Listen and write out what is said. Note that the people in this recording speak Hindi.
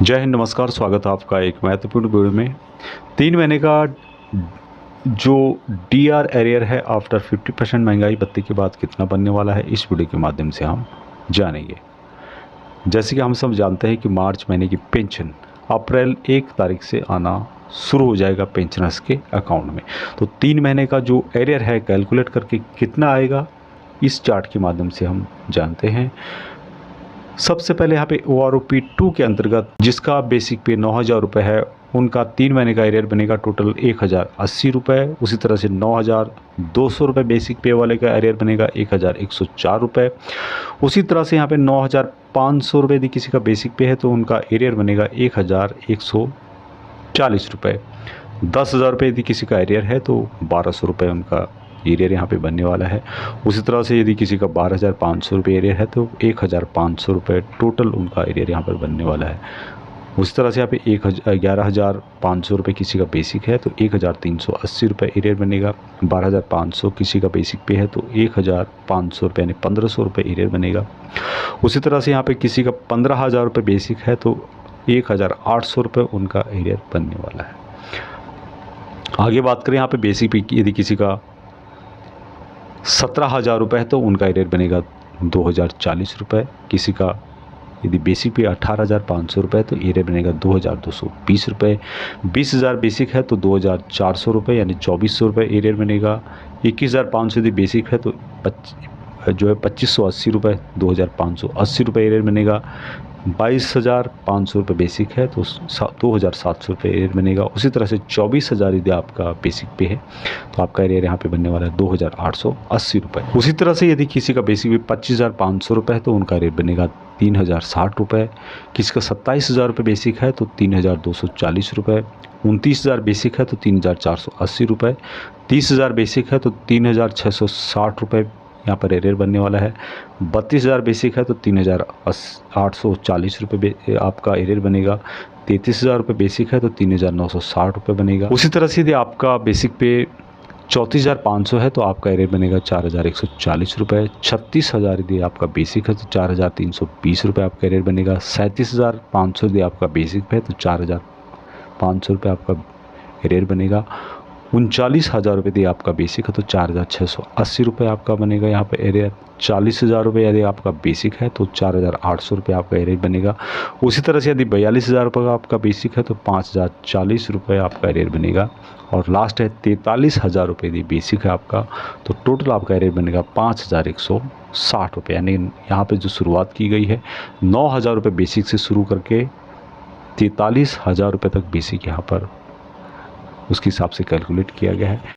जय हिंद, नमस्कार। स्वागत है आपका एक महत्वपूर्ण वीडियो में। 3 महीने का जो डीआर एरियर है आफ्टर 50% महंगाई भत्ते के बाद कितना बनने वाला है, इस वीडियो के माध्यम से हम जानेंगे। जैसे कि हम सब जानते हैं कि मार्च महीने की पेंशन अप्रैल 1 तारीख से आना शुरू हो जाएगा पेंशनर्स के अकाउंट में। तो 3 महीने का जो एरियर है कैलकुलेट करके कितना आएगा, इस चार्ट के माध्यम से हम जानते हैं। सबसे पहले यहाँ पे OROP 2 के अंतर्गत जिसका बेसिक पे 9,000 रुपये है, उनका 3 महीने का एरियर बनेगा टोटल 1,080 रुपये। उसी तरह से 9,200 रुपये बेसिक पे वाले का एरियर बनेगा 1,104 रुपये। उसी तरह से यहाँ पे 9,500 रुपये यदि किसी का बेसिक पे है तो उनका एरियर बनेगा 1,140 रुपये। 10,000 रुपये यदि किसी का एरियर है तो 1,200 रुपये उनका एरियर यहाँ पे बनने वाला है। उसी तरह से यदि किसी का 12,500 रुपये एरियर है तो 1,500 रुपये टोटल उनका एरियर यहाँ पर बनने वाला है। उसी तरह से यहाँ पे 11,500 रुपये किसी का बेसिक है तो 1,380 रुपये एरियर बनेगा। 12,500 किसी का बेसिक पे है तो 1,500 रुपये यानी 1,500 रुपये एरियर बनेगा। उसी तरह से यहाँ पे किसी का 15,000 रुपये बेसिक है तो 1,800 रुपये उनका एरियर बनने वाला है। आगे बात करें यहाँ पे बेसिक पे, यदि किसी का 17,000 रुपये है तो उनका एरियर बनेगा 2,040 रुपये। किसी का यदि बेसिक पे 18,500 रुपये तो एरियर बनेगा 2,220 रुपये। 20,000 बेसिक है तो 2,400 रुपये यानी 2,400 रुपये एरियर बनेगा। 21,500 यदि बेसिक है तो 2,580 रुपये, 2,580 रुपये एरियर बनेगा। 22,500 रुपये बेसिक है तो 2,700 रुपये एरियर बनेगा। उसी तरह से 24,000 यदि आपका बेसिक पे है तो आपका एरियर यहाँ पे बनने वाला है 2,880 रुपये। उसी तरह से यदि किसी का बेसिक पे 25,500 रुपये है तो उनका एरियर बनेगा 3,060 रुपये। किसी का 27,000 रुपये बेसिक है तो 3,240 रुपये। 29,000 बेसिक है तो 3,480 रुपये। 30,000 बेसिक है तो 3,660 रुपये यहाँ पर एरियर बनने वाला है। 32,000 बेसिक है तो 3,840 रुपये आपका एरियर बनेगा। 33,000 रुपये बेसिक है तो 3,960 रुपये बनेगा। उसी तरह से यदि आपका बेसिक पे 34,500 है तो आपका एरियर बनेगा 4,140 रुपये। 36,000 यदि आपका बेसिक है तो 4,320 रुपये आपका एरियर बनेगा। 37,500 यदि आपका बेसिक पे है तो 4,500 रुपये आपका एरियर बनेगा। 39,000 रुपये यदि आपका बेसिक है तो 4,680 रुपये आपका बनेगा यहाँ पे एरियर। 40,000 रुपये यदि आपका बेसिक है तो 4,800 रुपये आपका एरियर बनेगा। उसी तरह से यदि 42,000 रुपये का आपका बेसिक है तो 5,040 रुपये आपका एरियर बनेगा। और लास्ट है 43,000 रुपये यदि बेसिक है आपका तो टोटल आपका एरियर बनेगा 5,160 रुपये। यानी यहाँ पे जो शुरुआत की गई है 9,000 रुपये बेसिक से शुरू करके 43,000 रुपये तक बेसिक यहाँ पर उसके हिसाब से कैलकुलेट किया गया है।